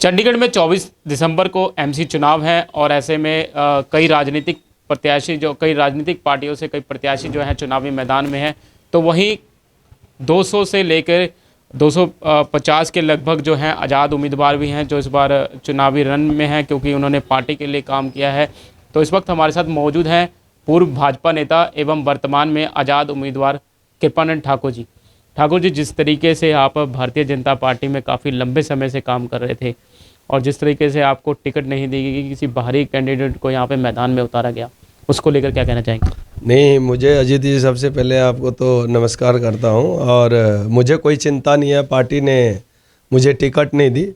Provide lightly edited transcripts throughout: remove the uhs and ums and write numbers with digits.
चंडीगढ़ में 24 दिसंबर को एमसी चुनाव है और ऐसे में कई राजनीतिक पार्टियों से कई प्रत्याशी जो हैं चुनावी मैदान में हैं। तो वहीं 200 से लेकर 250 के लगभग जो हैं आज़ाद उम्मीदवार भी हैं जो इस बार चुनावी रन में हैं, क्योंकि उन्होंने पार्टी के लिए काम किया है। तो इस वक्त हमारे साथ मौजूद हैं पूर्व भाजपा नेता एवं वर्तमान में आज़ाद उम्मीदवार कृपानंद ठाकुर जी। ठाकुर जी, जिस तरीके से आप भारतीय जनता पार्टी में काफ़ी लंबे समय से काम कर रहे थे और जिस तरीके से आपको टिकट नहीं दी गई, किसी बाहरी कैंडिडेट को यहाँ पे मैदान में उतारा गया, उसको लेकर क्या कहना चाहेंगे? नहीं, मुझे अजीत जी सबसे पहले आपको तो नमस्कार करता हूँ। और मुझे कोई चिंता नहीं है, पार्टी ने मुझे टिकट नहीं दी।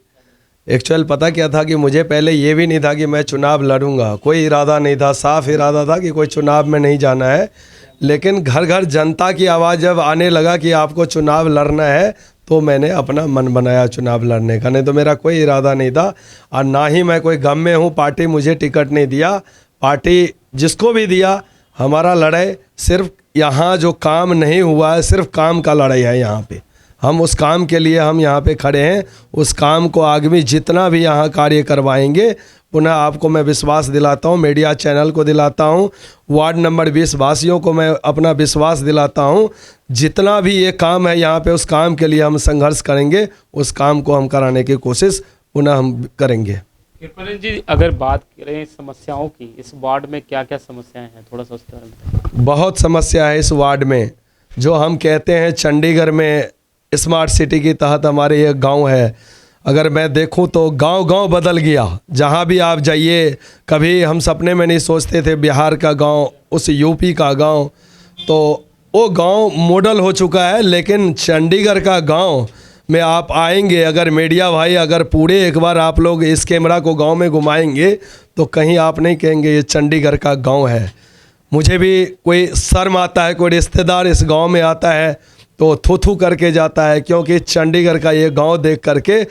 एक्चुअल पता क्या था कि मुझे पहले ये भी नहीं था कि मैं चुनाव लड़ूंगा, कोई इरादा नहीं था। साफ इरादा था कि कोई चुनाव में नहीं जाना है। लेकिन घर घर जनता की आवाज़ जब आने लगा कि आपको चुनाव लड़ना है, तो मैंने अपना मन बनाया चुनाव लड़ने का। नहीं तो मेरा कोई इरादा नहीं था और ना ही मैं कोई गम में हूँ। पार्टी मुझे टिकट नहीं दिया। पार्टी जिसको भी दिया, हमारा लड़ाई सिर्फ यहाँ जो काम नहीं हुआ है, सिर्फ काम का लड़ाई है। यहाँ पे हम उस काम के लिए हम यहाँ पे खड़े हैं। उस काम को आगे जितना भी यहाँ कार्य करवाएंगे, पुनः आपको मैं विश्वास दिलाता हूँ, मीडिया चैनल को दिलाता हूँ, वार्ड नंबर 20 वासियों को मैं अपना विश्वास दिलाता हूँ। जितना भी ये काम है यहाँ पे, उस काम के लिए हम संघर्ष करेंगे। उस काम को हम कराने की कोशिश पुनः हम करेंगे। कृपानंद जी, अगर बात करें समस्याओं की, इस वार्ड में क्या क्या समस्याएं हैं, थोड़ा सा उसके बारे में बताइए। बहुत समस्या है इस वार्ड में। जो हम कहते हैं चंडीगढ़ में स्मार्ट सिटी के तहत हमारे ये गांव है, अगर मैं देखूं तो गांव बदल गया। जहां भी आप जाइए, कभी हम सपने में नहीं सोचते थे बिहार का गांव, उस यूपी का गांव, तो वो गांव मॉडल हो चुका है। लेकिन चंडीगढ़ का गांव में आप आएंगे, अगर मीडिया भाई अगर पूरे एक बार आप लोग इस कैमरा को गांव में घुमाएंगे, तो कहीं आप नहीं कहेंगे ये चंडीगढ़ का गांव है। मुझे भी कोई शर्म आता है, कोई रिश्तेदार इस गांव में आता है तो थू करके जाता है, क्योंकि चंडीगढ़ का ये गांव देख करके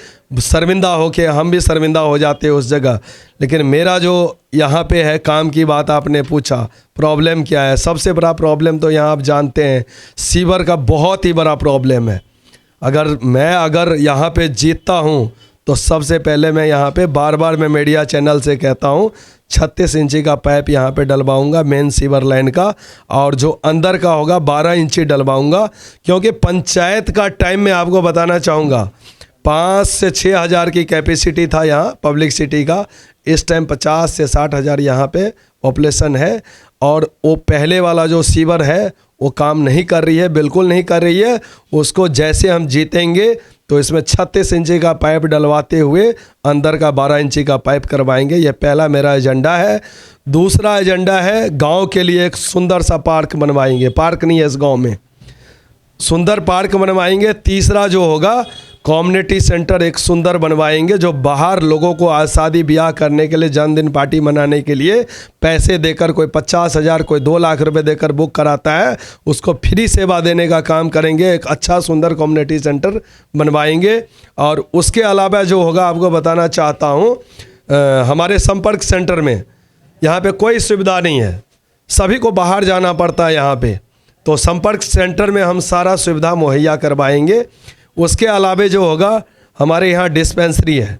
शर्मिंदा होके हम भी शर्मिंदा हो जाते हैं उस जगह। लेकिन मेरा जो यहाँ पे है, काम की बात आपने पूछा, प्रॉब्लम क्या है? सबसे बड़ा प्रॉब्लम तो यहाँ आप जानते हैं, सीवर का बहुत ही बड़ा प्रॉब्लम है। अगर यहाँ पे जीतता हूँ तो सबसे पहले मैं यहाँ पे बार मैं मीडिया चैनल से कहता हूँ 36 इंची का पाइप यहाँ पे डलवाऊँगा मेन सीवर लाइन का, और जो अंदर का होगा 12 इंची डलवाऊँगा। क्योंकि पंचायत का टाइम में आपको बताना चाहूँगा, 5 से 6 हज़ार की कैपेसिटी था यहाँ पब्लिक सिटी का। इस टाइम 50 से 60 हज़ार यहाँ पे पॉपुलेशन है। और वो पहले वाला जो सीवर है वो काम नहीं कर रही है, बिल्कुल नहीं कर रही है। उसको जैसे हम जीतेंगे तो इसमें 36 इंची का पाइप डलवाते हुए अंदर का 12 इंची का पाइप करवाएंगे। ये पहला मेरा एजेंडा है। दूसरा एजेंडा है, गांव के लिए एक सुंदर सा पार्क बनवाएंगे। पार्क नहीं है इस गांव में, सुंदर पार्क बनवाएंगे। तीसरा जो होगा, कम्युनिटी सेंटर एक सुंदर बनवाएंगे, जो बाहर लोगों को आज शादी ब्याह करने के लिए, जन्मदिन पार्टी मनाने के लिए पैसे देकर, कोई 50 हज़ार कोई 2 लाख रुपए देकर बुक कराता है, उसको फ्री सेवा देने का काम करेंगे। एक अच्छा सुंदर कम्युनिटी सेंटर बनवाएंगे। और उसके अलावा जो होगा, आपको बताना चाहता हूँ, हमारे संपर्क सेंटर में यहाँ पे कोई सुविधा नहीं है, सभी को बाहर जाना पड़ता है यहाँ पे। तो संपर्क सेंटर में हम सारा सुविधा मुहैया करवाएंगे। उसके अलावे जो होगा, हमारे यहाँ डिस्पेंसरी है,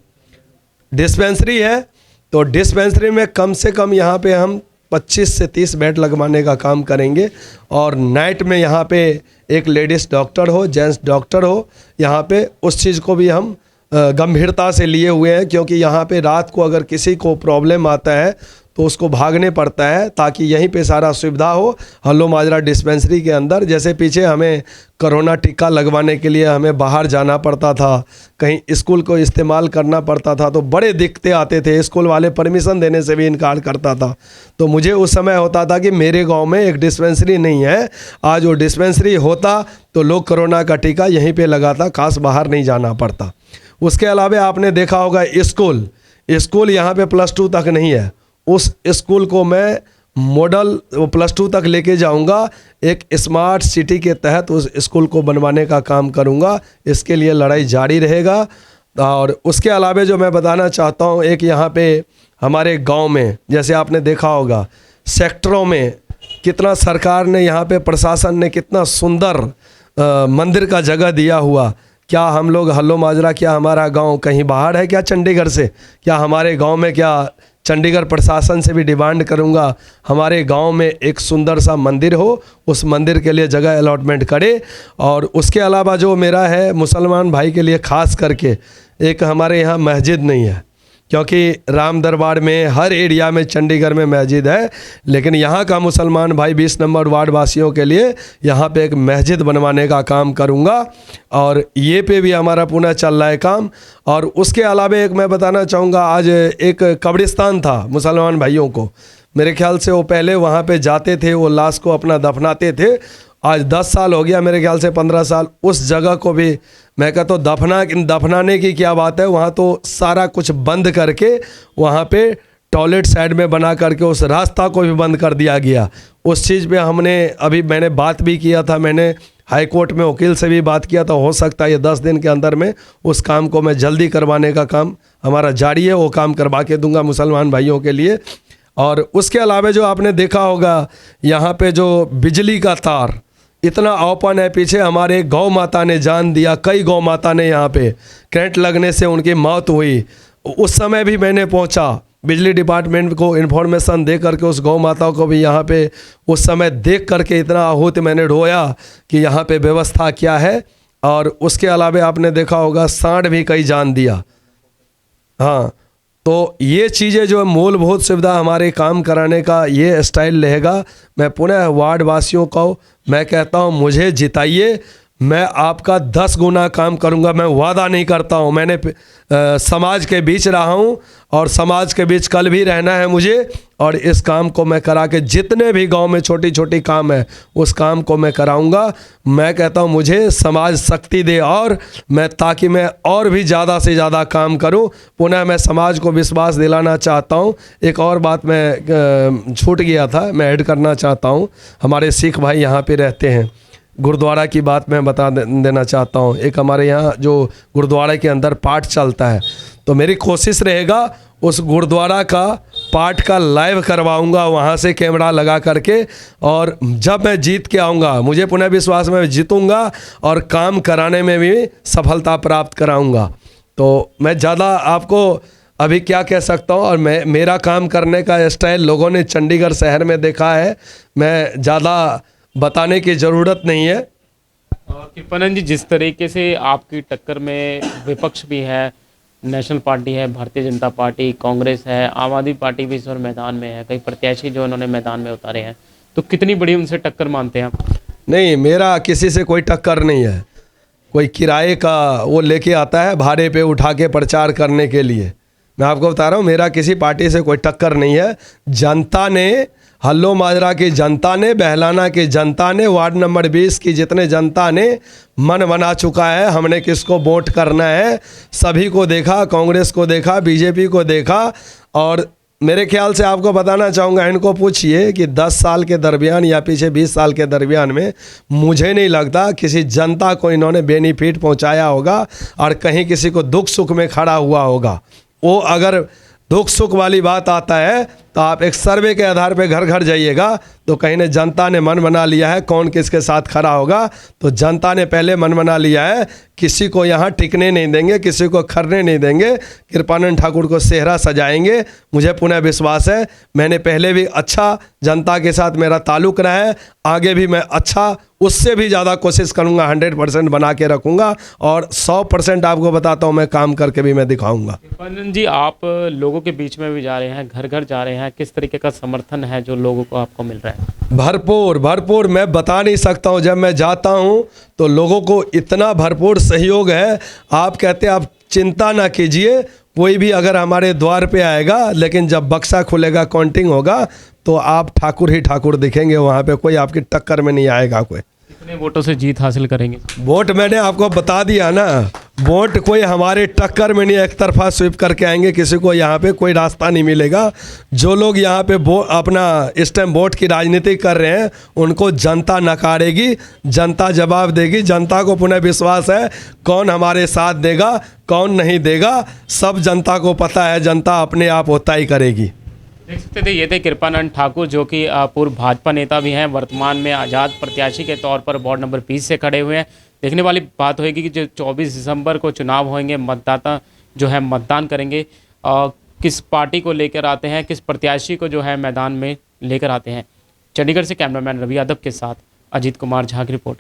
तो डिस्पेंसरी में कम से कम यहाँ पे हम 25 से 30 बेड लगवाने का काम करेंगे। और नाइट में यहाँ पे एक लेडीज़ डॉक्टर हो, जेंट्स डॉक्टर हो यहाँ पे, उस चीज़ को भी हम गंभीरता से लिए हुए हैं। क्योंकि यहाँ पे रात को अगर किसी को प्रॉब्लम आता है तो उसको भागने पड़ता है, ताकि यहीं पे सारा सुविधा हो। हल्लो माजरा डिस्पेंसरी के अंदर, जैसे पीछे हमें कोरोना टीका लगवाने के लिए हमें बाहर जाना पड़ता था, कहीं स्कूल को इस्तेमाल करना पड़ता था, तो बड़े दिक्कतें आते थे। स्कूल वाले परमिशन देने से भी इनकार करता था। तो मुझे उस समय होता था कि मेरे गांव में एक डिस्पेंसरी नहीं है। आज वो डिस्पेंसरी होता तो लोग कोरोना का टीका यहीं पर लगाता, खास बाहर नहीं जाना पड़ता। उसके अलावा आपने देखा होगा, स्कूल यहाँ पर +2 तक नहीं है। उस स्कूल को मैं मॉडल +2 तक लेके जाऊंगा। एक स्मार्ट सिटी के तहत उस स्कूल को बनवाने का काम करूंगा। इसके लिए लड़ाई जारी रहेगा। और उसके अलावा जो मैं बताना चाहता हूं, एक यहाँ पे हमारे गांव में, जैसे आपने देखा होगा, सेक्टरों में कितना सरकार ने, यहाँ पे प्रशासन ने कितना सुंदर मंदिर का जगह दिया हुआ, क्या हम लोग हल्लो माजरा, क्या हमारा गांव कहीं बाहर है क्या चंडीगढ़ से? क्या हमारे गांव में, क्या चंडीगढ़ प्रशासन से भी डिमांड करूंगा हमारे गांव में एक सुंदर सा मंदिर हो, उस मंदिर के लिए जगह अलॉटमेंट करे। और उसके अलावा जो मेरा है मुसलमान भाई के लिए ख़ास करके, एक हमारे यहाँ मस्जिद नहीं है, क्योंकि राम दरबार में हर एरिया में चंडीगढ़ में मस्जिद है, लेकिन यहाँ का मुसलमान भाई 20 नंबर वार्ड वासियों के लिए यहाँ पे एक मस्जिद बनवाने का काम करूँगा। और ये पे भी हमारा पुनः चल रहा है काम। और उसके अलावा एक मैं बताना चाहूँगा, आज एक कब्रिस्तान था मुसलमान भाइयों को, मेरे ख्याल से वो पहले वहाँ पे जाते थे, वो लाश को अपना दफनाते थे। आज 10 साल हो गया, मेरे ख्याल से 15 साल, उस जगह को भी मैं कहता हूँ दफनाने की क्या बात है, वहाँ तो सारा कुछ बंद करके वहाँ पे टॉयलेट साइड में बना करके उस रास्ता को भी बंद कर दिया गया। उस चीज़ पे मैंने बात भी किया था, मैंने हाई कोर्ट में वकील से भी बात किया था। हो सकता है ये 10 दिन के अंदर में उस काम को मैं जल्दी करवाने का काम हमारा जारी है, वो काम करवा के दूंगा मुसलमान भाइयों के लिए। और उसके अलावा जो आपने देखा होगा यहाँ पे जो बिजली का तार इतना ओपन है, पीछे हमारे गौ माता ने जान दिया, कई गौ माता ने यहाँ पे करंट लगने से उनकी मौत हुई। उस समय भी मैंने पहुँचा, बिजली डिपार्टमेंट को इन्फॉर्मेशन दे करके उस गौ माता को भी यहाँ पे उस समय देख करके इतना आहूत मैंने रोया कि यहाँ पे व्यवस्था क्या है। और उसके अलावा आपने देखा होगा सांड भी कई जान दिया। हाँ, तो ये चीज़ें जो मूलभूत सुविधा हमारे काम कराने का ये स्टाइल रहेगा। मैं पुनः वार्ड वासियों को मैं कहता हूँ, मुझे जिताइए, मैं आपका 10 गुना काम करूंगा। मैं वादा नहीं करता हूं, मैंने समाज के बीच रहा हूं और समाज के बीच कल भी रहना है मुझे। और इस काम को मैं करा के, जितने भी गांव में छोटी छोटी काम है उस काम को मैं कराऊंगा। मैं कहता हूं मुझे समाज शक्ति दे, और ताकि मैं और भी ज़्यादा से ज़्यादा काम करूं। पुनः मैं समाज को विश्वास दिलाना चाहता हूं। एक और बात मैं छूट गया था, मैं ऐड करना चाहता हूं। हमारे सिख भाई यहाँ पे रहते हैं, गुरुद्वारा की बात मैं बता देना चाहता हूँ। एक हमारे यहाँ जो गुरुद्वारा के अंदर पाठ चलता है, तो मेरी कोशिश रहेगा उस गुरुद्वारा का पाठ का लाइव करवाऊंगा वहाँ से कैमरा लगा करके। और जब मैं जीत के आऊँगा, मुझे पुनः विश्वास में जीतूँगा और काम कराने में भी सफलता प्राप्त कराऊँगा। तो मैं ज़्यादा आपको अभी क्या कह सकता हूँ, और मेरा काम करने का स्टाइल लोगों ने चंडीगढ़ शहर में देखा है, मैं ज़्यादा बताने की ज़रूरत नहीं है। कृपानंद जी, जिस तरीके से आपकी टक्कर में विपक्ष भी है, नेशनल पार्टी है, भारतीय जनता पार्टी, कांग्रेस है, आम आदमी पार्टी भी इस बार मैदान में है, कई प्रत्याशी जो उन्होंने मैदान में उतारे हैं, तो कितनी बड़ी उनसे टक्कर मानते हैं आप? नहीं, मेरा किसी से कोई टक्कर नहीं है। कोई किराए का वो लेके आता है भाड़े पे उठा के प्रचार करने के लिए। मैं आपको बता रहा हूँ, मेरा किसी पार्टी से कोई टक्कर नहीं है। जनता ने, हल्लो माजरा की जनता ने, बहलाना की जनता ने, वार्ड नंबर 20 की जितने जनता ने मन बना चुका है हमने किसको वोट करना है। सभी को देखा, कांग्रेस को देखा, बीजेपी को देखा। और मेरे ख्याल से आपको बताना चाहूँगा, इनको पूछिए कि 10 साल के दरमियान या पीछे 20 साल के दरमियान में मुझे नहीं लगता किसी जनता को इन्होंने बेनिफिट पहुँचाया होगा और कहीं किसी को दुख सुख में खड़ा हुआ होगा। वो अगर दुख सुख वाली बात आता है तो आप एक सर्वे के आधार पे घर घर जाइएगा, तो कहीं ने जनता ने मन बना लिया है कौन किसके साथ खड़ा होगा। तो जनता ने पहले मन बना लिया है, किसी को यहाँ टिकने नहीं देंगे, किसी को खरने नहीं देंगे, कृपानंद ठाकुर को सेहरा सजाएंगे। मुझे पुनः विश्वास है, मैंने पहले भी अच्छा जनता के साथ मेरा ताल्लुक़ रहा है, आगे भी मैं अच्छा उससे भी ज़्यादा कोशिश करूँगा, 100% बना के रखूँगा। और 100% आपको बताता हूँ, मैं काम करके भी मैं दिखाऊँगा। कृपानंद जी, आप लोगों के बीच में भी जा रहे हैं, घर घर जा रहे हैं, किस तरीके का समर्थन है जो लोगों को आपको मिल रहा है? भरपूर भरपूर, मैं बता नहीं सकता हूँ। जब मैं जाता हूँ तो लोगों को इतना भरपूर सहयोग है, आप कहते हैं आप चिंता ना कीजिए, कोई भी अगर हमारे द्वार पे आएगा, लेकिन जब बक्सा खुलेगा, काउंटिंग होगा, तो आप ठाकुर ही ठाकुर दिखेंगे वहाँ पे, कोई आपकी टक्कर में नहीं आएगा कोई। कितने वोटों से जीत हासिल करेंगे? वोट मैंने आपको बता दिया ना, वोट कोई हमारे टक्कर में नहीं, एक तरफा स्वीप करके आएंगे, किसी को यहाँ पे कोई रास्ता नहीं मिलेगा। जो लोग यहाँ पे अपना इस टाइम वोट की राजनीति कर रहे हैं, उनको जनता नकारेगी, जनता जवाब देगी। जनता को पुनः विश्वास है कौन हमारे साथ देगा, कौन नहीं देगा, सब जनता को पता है, जनता अपने आप होता ही करेगी। देख सकते थे, ये थे कृपानंद ठाकुर, जो कि पूर्व भाजपा नेता भी हैं, वर्तमान में आज़ाद प्रत्याशी के तौर पर वार्ड नंबर 20 से खड़े हुए हैं। देखने वाली बात होगी कि जो 24 दिसंबर को चुनाव होंगे, मतदाता जो है मतदान करेंगे, किस पार्टी को लेकर आते हैं, किस प्रत्याशी को जो है मैदान में लेकर आते हैं। चंडीगढ़ से कैमरामैन रवि यादव के साथ अजीत कुमार झा की रिपोर्ट।